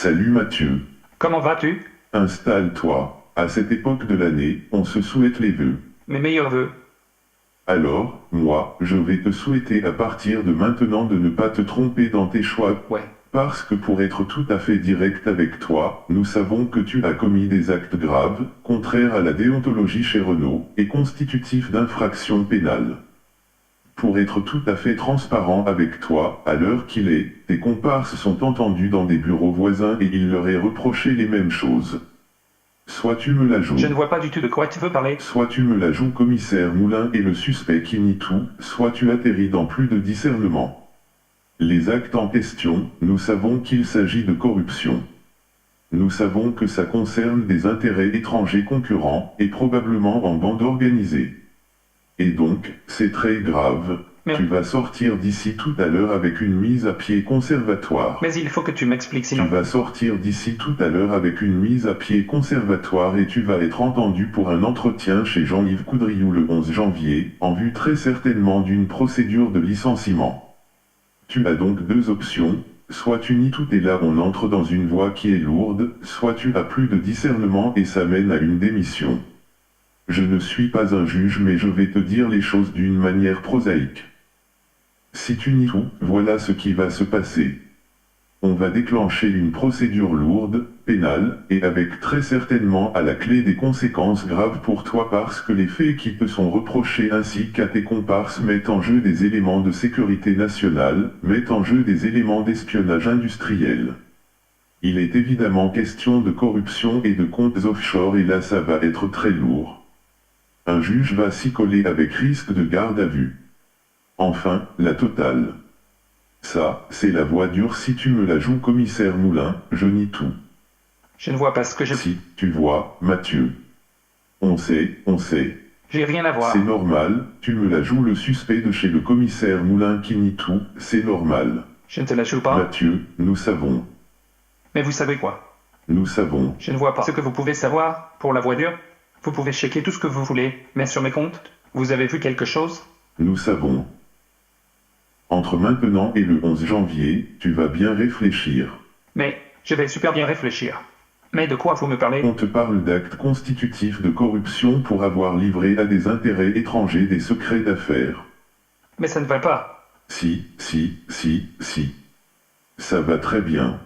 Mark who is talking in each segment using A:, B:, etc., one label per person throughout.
A: Salut Mathieu.
B: Comment vas-tu?
A: Installe-toi. À cette époque de l'année, on se souhaite les vœux.
B: Mes meilleurs vœux.
A: Alors, moi, je vais te souhaiter à partir de maintenant de ne pas te tromper dans tes choix.
B: Ouais.
A: Parce que pour être tout à fait direct avec toi, nous savons que tu as commis des actes graves, contraires à la déontologie chez Renault, et constitutifs d'infractions pénales. Pour être tout à fait transparent avec toi, à l'heure qu'il est, tes comparses sont entendus dans des bureaux voisins et il leur est reproché les mêmes choses. Soit tu me la joues.
B: Je ne vois pas du tout de quoi tu veux parler.
A: Soit tu me la joues commissaire Moulin et le suspect qui nie tout, soit tu atterris dans plus de discernement. Les actes en question, nous savons qu'il s'agit de corruption. Nous savons que ça concerne des intérêts étrangers concurrents, et probablement en bande organisée. Et donc, c'est très grave.
B: Mais-
A: Tu vas sortir d'ici tout à l'heure avec une mise à pied conservatoire.
B: Mais il faut que tu m'expliques
A: Tu
B: sinon.
A: vas sortir d'ici tout à l'heure avec une mise à pied conservatoire et tu vas être entendu pour un entretien chez Jean-Yves Coudriou le 11 janvier, en vue très certainement d'une procédure de licenciement. Tu as donc deux options, soit tu nies tout et là on entre dans une voie qui est lourde, soit tu as plus de discernement et ça mène à une démission. Je ne suis pas un juge mais je vais te dire les choses d'une manière prosaïque. Si tu nies tout, voilà ce qui va se passer. On va déclencher une procédure lourde, pénale, et avec très certainement à la clé des conséquences graves pour toi parce que les faits qui te sont reprochés ainsi qu'à tes comparses mettent en jeu des éléments de sécurité nationale, mettent en jeu des éléments d'espionnage industriel. Il est évidemment question de corruption et de comptes offshore et là ça va être très lourd. Un juge va s'y coller avec risque de garde à vue. Enfin, la totale. Ça, c'est la voie dure si tu me la joues commissaire Moulin, je nie tout.
B: Je ne vois pas ce que je...
A: Si, tu vois, Mathieu. On sait.
B: J'ai rien à voir.
A: C'est normal, tu me la joues le suspect de chez le commissaire Moulin qui nie tout, c'est normal.
B: Je ne te la joue pas.
A: Mathieu, nous savons.
B: Mais vous savez quoi?
A: Nous savons.
B: Je ne vois pas ce que vous pouvez savoir pour la voiture. Vous pouvez checker tout ce que vous voulez, mais sur mes comptes, vous avez vu quelque chose?
A: Nous savons. Entre maintenant et le 11 janvier, tu vas bien réfléchir.
B: Mais je vais super bien réfléchir. Mais de quoi vous me parlez?
A: On te parle d'actes constitutifs de corruption pour avoir livré à des intérêts étrangers des secrets d'affaires.
B: Mais ça ne va pas.
A: Si. Ça va très bien.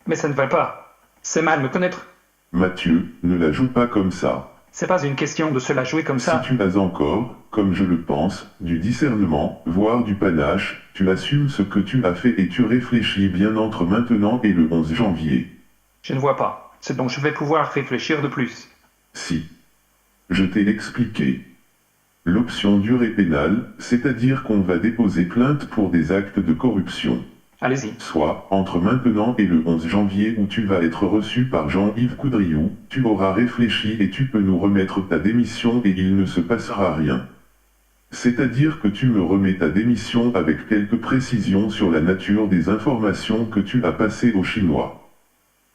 B: Mais ça ne va pas. C'est mal me connaître.
A: Mathieu, ne la joue pas comme ça.
B: C'est pas une question de se la jouer comme ça.
A: Si tu as encore, comme je le pense, du discernement, voire du panache, tu assumes ce que tu as fait et tu réfléchis bien entre maintenant et le 11 janvier.
B: Je ne vois pas. C'est donc je vais pouvoir réfléchir de plus.
A: Si. Je t'ai expliqué. L'option dure et pénale, c'est-à-dire qu'on va déposer plainte pour des actes de corruption.
B: Allez-y.
A: Soit, entre maintenant et le 11 janvier où tu vas être reçu par Jean-Yves Coudriou, tu auras réfléchi et tu peux nous remettre ta démission et il ne se passera rien. C'est-à-dire que tu me remets ta démission avec quelques précisions sur la nature des informations que tu as passées aux Chinois.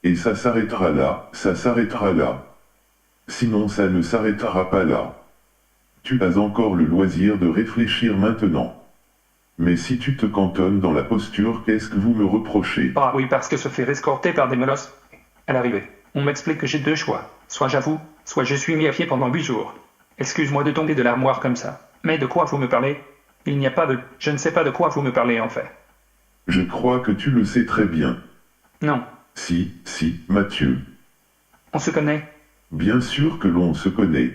A: Et ça s'arrêtera là, ça s'arrêtera là. Sinon ça ne s'arrêtera pas là. Tu as encore le loisir de réfléchir maintenant. Mais si tu te cantonnes dans la posture, qu'est-ce que vous me reprochez?
B: Ah oui, parce que se faire escorter par des molosses. À l'arrivée, on m'explique que j'ai deux choix. Soit j'avoue, soit je suis mis à pied pendant 8 jours. Excuse-moi de tomber de l'armoire comme ça. Mais de quoi vous me parlez? Il n'y a pas de... Je ne sais pas de quoi vous me parlez en fait.
A: Je crois que tu le sais très bien.
B: Non.
A: Si, Mathieu.
B: On se connaît.
A: Bien sûr que l'on se connaît.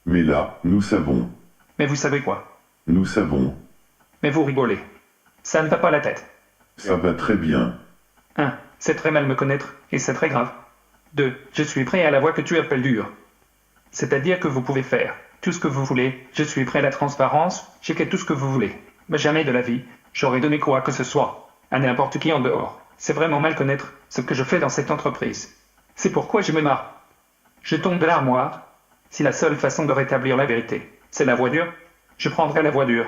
A: Mais là, nous savons.
B: Mais vous savez quoi?
A: Nous savons.
B: Mais vous rigolez. Ça ne va pas la tête.
A: Ça va très bien.
B: 1. C'est très mal me connaître, et c'est très grave. 2. Je suis prêt à la voie que tu appelles dure. C'est-à-dire que vous pouvez faire tout ce que vous voulez, je suis prêt à la transparence, checker tout ce que vous voulez. Mais jamais de la vie, j'aurais donné quoi que ce soit, à n'importe qui en dehors. C'est vraiment mal connaître ce que je fais dans cette entreprise. C'est pourquoi je me marre. Je tombe de l'armoire. Si la seule façon de rétablir la vérité, c'est la voie dure, je prendrai la voie dure.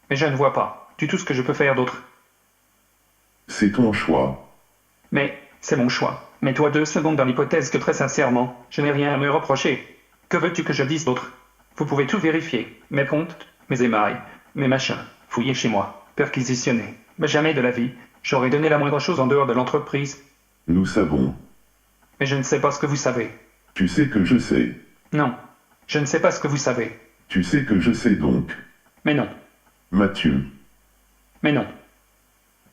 B: Mais je ne vois pas du tout ce que je peux faire d'autre.
A: C'est ton choix.
B: Mais c'est mon choix. Mets-toi 2 secondes dans l'hypothèse que très sincèrement, je n'ai rien à me reprocher. Que veux-tu que je dise d'autre? Vous pouvez tout vérifier. Mes comptes, mes émails, mes machins. Fouillez chez moi. Perquisitionner. Mais jamais de la vie, j'aurais donné la moindre chose en dehors de l'entreprise.
A: Nous savons.
B: Mais je ne sais pas ce que vous savez.
A: Tu sais que je sais.
B: Non. Je ne sais pas ce que vous savez.
A: Tu sais que je sais donc.
B: Mais non.
A: Mathieu.
B: Mais non.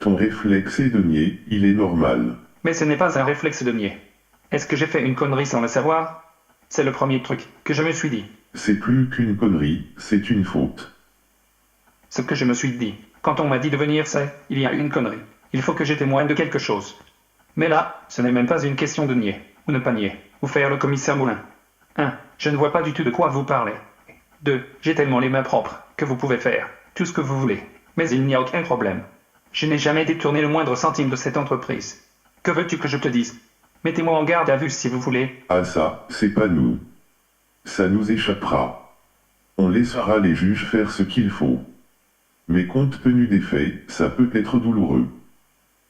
A: Ton réflexe est de nier, il est normal.
B: Mais ce n'est pas un réflexe de nier. Est-ce que j'ai fait une connerie sans le savoir? C'est le premier truc que je me suis dit.
A: C'est plus qu'une connerie, c'est une faute.
B: Ce que je me suis dit, quand on m'a dit de venir, c'est, il y a une connerie. Il faut que je témoigne de quelque chose. Mais là, ce n'est même pas une question de nier, ou ne pas nier, ou faire le commissaire Moulin. 1. Je ne vois pas du tout de quoi vous parlez. 2. J'ai tellement les mains propres, que vous pouvez faire tout ce que vous voulez. Mais il n'y a aucun problème. Je n'ai jamais détourné le moindre centime de cette entreprise. Que veux-tu que je te dise? Mettez-moi en garde à vue si vous voulez.
A: Ah ça, c'est pas nous. Ça nous échappera. On laissera les juges faire ce qu'il faut. Mais compte tenu des faits, ça peut être douloureux.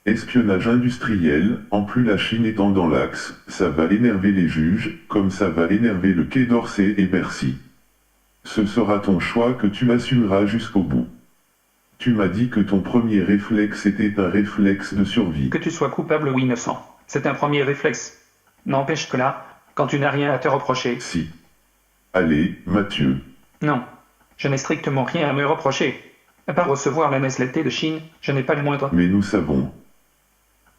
A: Espionnage industriel, en plus la Chine étant dans l'axe, ça va énerver les juges, comme ça va énerver le Quai d'Orsay et Bercy. Ce sera ton choix que tu assumeras jusqu'au bout. Tu m'as dit que ton premier réflexe était un réflexe de survie.
B: Que tu sois coupable ou innocent, c'est un premier réflexe. N'empêche que là, quand tu n'as rien à te reprocher...
A: Si. Allez, Mathieu.
B: Non. Je n'ai strictement rien à me reprocher. À part recevoir la Nestlé de Chine, je n'ai pas le moindre...
A: Mais nous savons.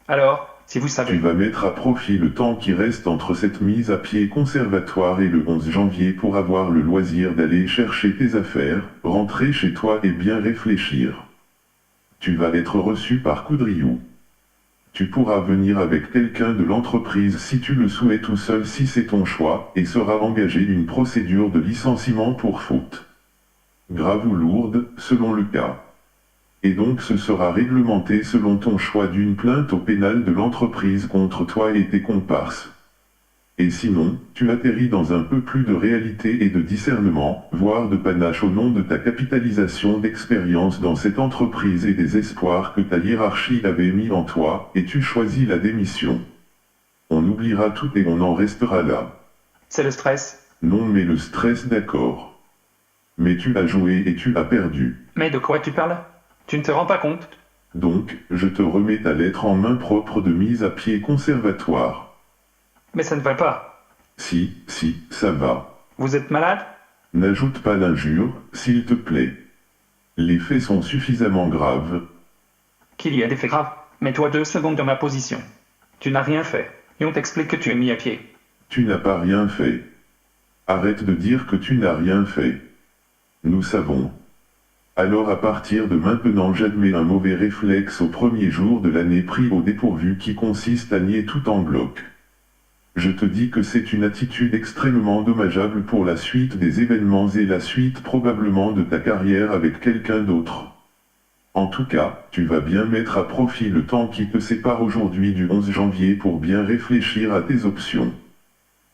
B: Alors, si vous
A: Tu
B: savez...
A: vas mettre à profit le temps qui reste entre cette mise à pied conservatoire et le 11 janvier pour avoir le loisir d'aller chercher tes affaires, rentrer chez toi et bien réfléchir. Tu vas être reçu par Coudriou. Tu pourras venir avec quelqu'un de l'entreprise si tu le souhaites ou seul si c'est ton choix, et sera engagé une procédure de licenciement pour faute. Grave ou lourde, selon le cas. Et donc ce sera réglementé selon ton choix d'une plainte au pénal de l'entreprise contre toi et tes comparses. Et sinon, tu atterris dans un peu plus de réalité et de discernement, voire de panache au nom de ta capitalisation d'expérience dans cette entreprise et des espoirs que ta hiérarchie avait mis en toi, et tu choisis la démission. On oubliera tout et on en restera là.
B: C'est le stress.
A: Non mais le stress d'accord. Mais tu as joué et tu as perdu.
B: Mais de quoi tu parles? Tu ne te rends pas compte?
A: Donc, je te remets ta lettre en main propre de mise à pied conservatoire.
B: Mais ça ne va pas.
A: Si, ça va.
B: Vous êtes malade?
A: N'ajoute pas l'injure, s'il te plaît. Les faits sont suffisamment graves.
B: Qu'il y a des faits graves. Mets-toi 2 secondes dans ma position. Tu n'as rien fait. Et on t'explique que tu es mis à pied.
A: Tu n'as pas rien fait. Arrête de dire que tu n'as rien fait. Nous savons. Alors à partir de maintenant j'admets un mauvais réflexe au premier jour de l'année pris au dépourvu qui consiste à nier tout en bloc. Je te dis que c'est une attitude extrêmement dommageable pour la suite des événements et la suite probablement de ta carrière avec quelqu'un d'autre. En tout cas, tu vas bien mettre à profit le temps qui te sépare aujourd'hui du 11 janvier pour bien réfléchir à tes options.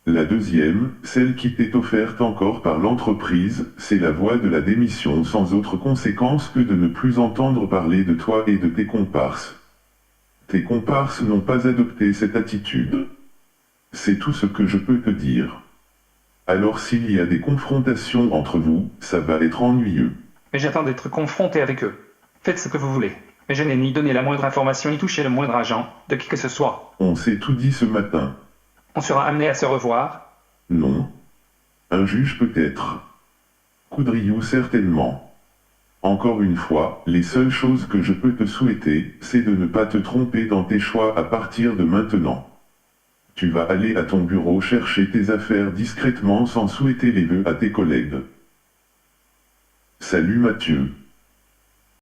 A: La deuxième, celle qui t'est offerte encore par l'entreprise, c'est la voie de la démission sans autre conséquence que de ne plus entendre parler de toi et de tes comparses. Tes comparses n'ont pas adopté cette attitude. C'est tout ce que je peux te dire. Alors s'il y a des confrontations entre vous, ça va être ennuyeux.
B: Mais j'attends d'être confronté avec eux. Faites ce que vous voulez. Mais je n'ai ni donné la moindre information ni touché le moindre agent, de qui que ce soit.
A: On s'est tout dit ce matin.
B: On sera amené à se revoir.
A: Non. Un juge peut-être. Coudriou certainement. Encore une fois, les seules choses que je peux te souhaiter, c'est de ne pas te tromper dans tes choix à partir de maintenant. Tu vas aller à ton bureau chercher tes affaires discrètement sans souhaiter les vœux à tes collègues. Salut Mathieu.